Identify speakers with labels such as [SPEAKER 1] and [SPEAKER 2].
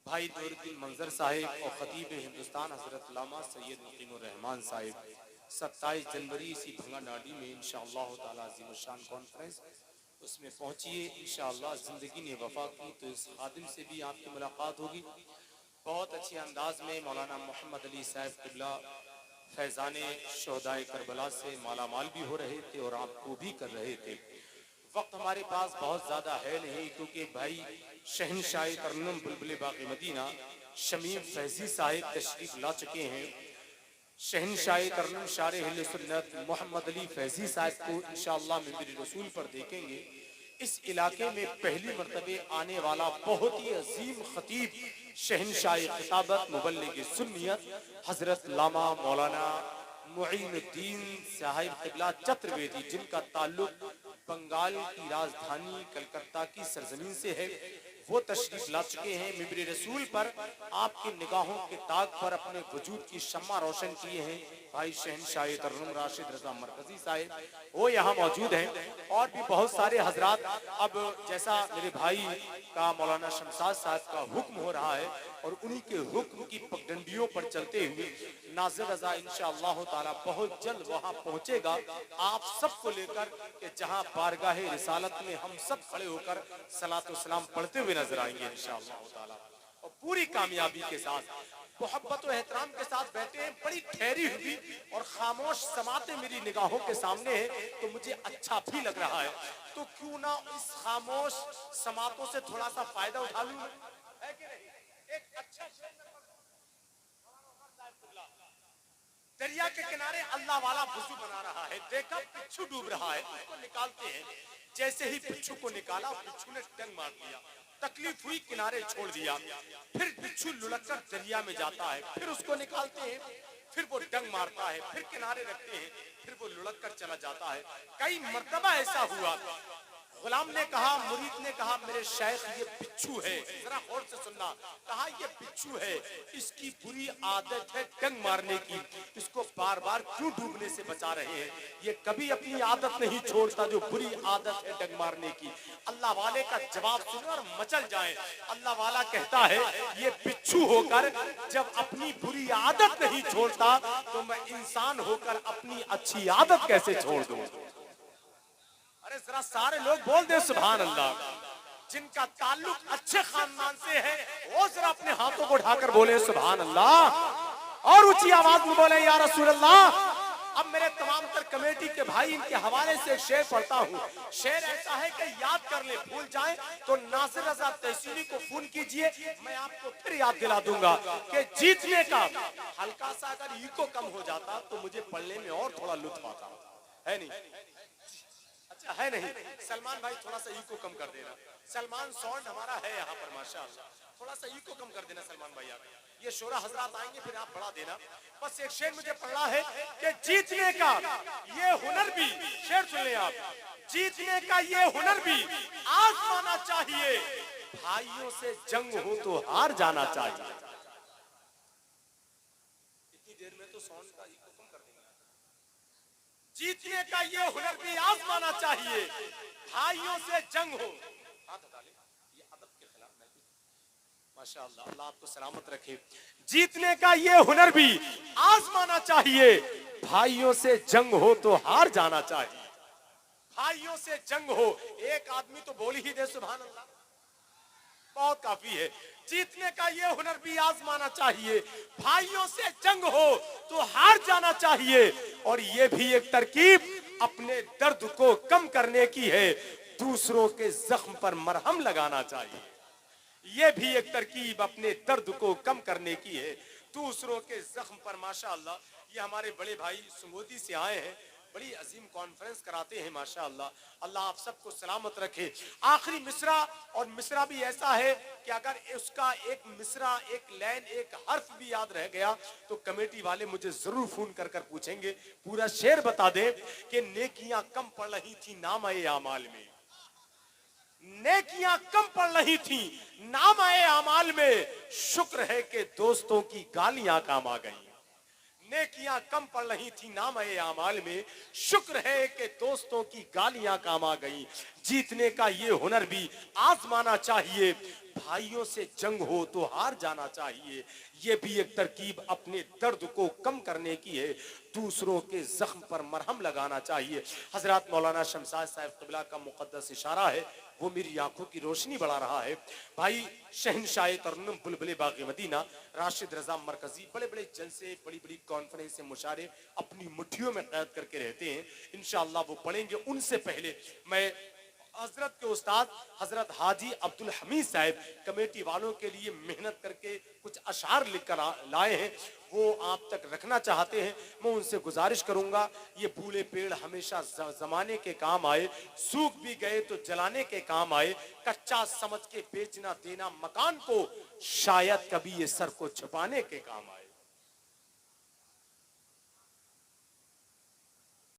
[SPEAKER 1] भाई नूरुद्दीन मंजर साहिब और खतीब हिंदुस्तान हजरत अल्लामा सैयद मुकीमुर रहमान साहिब 27 जनवरी इसी भंगा नाडी में इंशाअल्लाह ताला अज़ीमुश्शान कॉन्फ्रेंस उसमें पहुंचिए इंशाअल्लाह। ज़िंदगी ने वफा की तो इस खादिम से भी आपकी मुलाकात होगी। बहुत अच्छे अंदाज में मौलाना मोहम्मद अली साहब क़िबला फैज़ान शोहदाए करबला से मालामाल भी हो रहे थे और आपको भी कर रहे थे। वक्त हमारे पास बहुत ज़्यादा है नहीं क्योंकि भाई शहनशाह तरन्नुम बुलबुल बाक़ी मदीना शमीम फैज़ी साहिब तशरीफ ला चुके हैं। शहनशाह तरन्नुम शारे अहले सुन्नत मोहम्मद अली फैज़ी साहब को इंशाअल्लाह मिंबर रसूल पर देखेंगे। इस इलाके में पहली मर्तबे आने वाला बहुत ही अजीम खतीब शहनशाह खिताबत मुबल्लिग सुन्नियत हजरत लामा मौलाना मुईनुद्दीन साहिब क़िबला चतुर्वेदी, जिनका ताल्लुक बंगाल की राजधानी कलकत्ता की सरजमीन से है, वो तशरीफ ला चुके हैं। मिंबर रसूल पर आपकी निगाहों के ताक पर अपने वजूद की शम्मा रोशन किए हैं भाई शहनशाह तरन्नुम राशिद रजा मरकजी साहिब, वो यहाँ मौजूद हैं। और भी बहुत सारे हजरात, अब जैसा मेरे भाई का मौलाना शमशाद साहब का हुक्म हो रहा है और उन्हीं के हुक्म की पगडंडियों पर चलते हुए नाज़िर रजा इंशाअल्लाह ताला बहुत जल्द वहाँ पहुँचेगा आप सबको लेकर कि जहाँ बारगाहे रिसालत में हम सब खड़े होकर सलातो सलाम पढ़ते हुए नजर आएंगे इंशाअल्लाह ताला। और पूरी कामयाबी के साथ मोहब्बत और एहतराम के साथ बैठे हैं। बड़ी ठहरी हुई और खामोश समाते मेरी निगाहों के सामने है तो मुझे अच्छा भी लग रहा है, तो क्यों ना इस खामोश समातों से थोड़ा सा फायदा उठा लूं, है कि नहीं? एक अच्छा दरिया के किनारे अल्लाह वाला वुजू बना रहा है, देखा बिच्छू डूब रहा है, उसको निकालते हैं। जैसे ही बिच्छू को निकाला बिच्छू ने डंग मार दिया, तकलीफ हुई, किनारे छोड़ दिया। फिर बिच्छू लुढ़क कर दरिया में जाता है, फिर उसको निकालते हैं, फिर वो डंग मारता है, फिर किनारे रखते हैं, फिर वो लुढ़क कर चला जाता है। कई मर्तबा ऐसा हुआ, गुलाम ने कहा, मुरीद ने कहा, मेरे शेख ये बिच्छू है, जरा गौर से सुनना, कहा ये बिच्छू है, इसकी बुरी आदत है डंग मारने की, इसको बार बार क्यों डूबने से बचा रहे हैं? ये कभी अपनी आदत नहीं छोड़ता जो बुरी आदत है डंग मारने की। अल्लाह वाले का जवाब सुनो और मचल जाए। अल्लाह वाला कहता है ये बिच्छू होकर जब अपनी बुरी आदत नहीं छोड़ता तो मैं इंसान होकर अपनी अच्छी आदत कैसे छोड़ दूं? अरे जरा सारे लोग बोल दे सुभान अल्लाह। जिनका ताल्लुक अच्छे खानदान से है वो जरा अपने हाथों को उठाकर बोले सुभान अल्लाह और ऊंची आवाज में बोले या रसूल अल्लाह। अब मेरे तमाम तर कमेटी के भाई इनके हवाले से शेर पढ़ता हूँ। शेर ऐसा है कि याद कर ले, भूल जाए तो नासिर रजा तहसीली को फोन कीजिए, मैं आपको फिर याद दिला दूंगा कि जीतने का हल्का सा अगर इको कम हो जाता तो मुझे पढ़ने में और थोड़ा लुत्फ आता, है नहीं? अच्छा है नहीं? सलमान भाई थोड़ा सा इको कम कर देना। सलमान साउंड हमारा है यहाँ पर माशाअल्लाह, थोड़ा सा इको कम कर देना सलमान भाई। आप ये शोरा हजरात आएंगे फिर आप बढ़ा देना। बस एक शेर मुझे पढ़ना है कि जीतने का ये हुनर भी, शेर सुन ले आप, जीतने का ये हुनर भी आजमाना चाहिए, भाइयों से जंग हो तो हार जाना चाहिए। इतनी देर में तो साउंड का इको कम कर देंगे। जीतने का ये हुनर भी आजमाना चाहिए, भाइयों से जंग हो। हाथ हटा ले, ये अदब के खिलाफ नहीं। माशाअल्लाह, अल्लाह आपको सलामत रखे। जीतने का ये हुनर भी आजमाना चाहिए, भाइयों से जंग हो तो हार जाना चाहिए। भाइयों से जंग हो, एक आदमी तो बोल ही दे सुभान अल्लाह, बहुत काफी है। जीतने का ये हुनर भी आजमाना चाहिए, भाइयों से जंग हो तो हार जाना चाहिए, और ये भी एक तरकीब अपने दर्द को कम करने की है, दूसरों के जख्म पर मरहम लगाना चाहिए। ये भी एक तरकीब अपने दर्द को कम करने की है, दूसरों के जख्म पर। माशाअल्लाह, ये हमारे बड़े भाई सुमोदी से आए हैं, बड़ी अजीम कॉन्फ्रेंस कराते हैं माशाअल्लाह। अल्लाह आप सबको सलामत रखे। आखिरी मिसरा, और मिसरा भी ऐसा है कि अगर उसका एक मिसरा, एक लाइन, एक हर्फ भी याद रह गया तो कमेटी वाले मुझे जरूर फोन कर कर पूछेंगे। पूरा शेर बता दे कि नेकियां कम पड़ रही थी नाम-ए आमाल में, नेकियां कम पड़ रही थी नाम-ए आमाल में, शुक्र है कि दोस्तों की गालियां काम आ गई। नेकियां कम पड़ रही थी नाम-ए आमाल में, शुक्र है कि दोस्तों की गालियां काम आ गई। जीतने का ये हुनर भी आजमाना चाहिए। भाइयों से जंग हो तो हार जाना चाहिए, ये भी एक तरकीब अपने दर्द को कम करने की है। दूसरों के जख्म पर मरहम लगाना चाहिए। हजरत मौलाना शमशाद साहब क़िबला का मुक़द्दस इशारा है, वो मेरी आंखों की रोशनी बढ़ा रहा है। भाई शहनशाह तरन्नुम बुलबुल बाग़ मदीना राशिद रजा मरकजी बड़े बड़े जलसे, बड़ी बड़ी कॉन्फ्रेंस, मुशारे अपनी मुट्ठियों में कैद करके रहते हैं। इंशाअल्लाह वो पढ़ेंगे। उनसे पहले मैं हजरत के उस्ताद हजरत हाजी अब्दुल हमीद साहब कमेटी वालों के लिए मेहनत करके कुछ अशार लिख कर लाए हैं, वो आप तक रखना चाहते हैं। मैं उनसे गुजारिश करूंगा, ये फूले पेड़ हमेशा जमाने के काम आए, सूख भी गए तो जलाने के काम आए। कच्चा समझ के बेचना देना मकान को, शायद कभी ये सर को छुपाने के काम आए।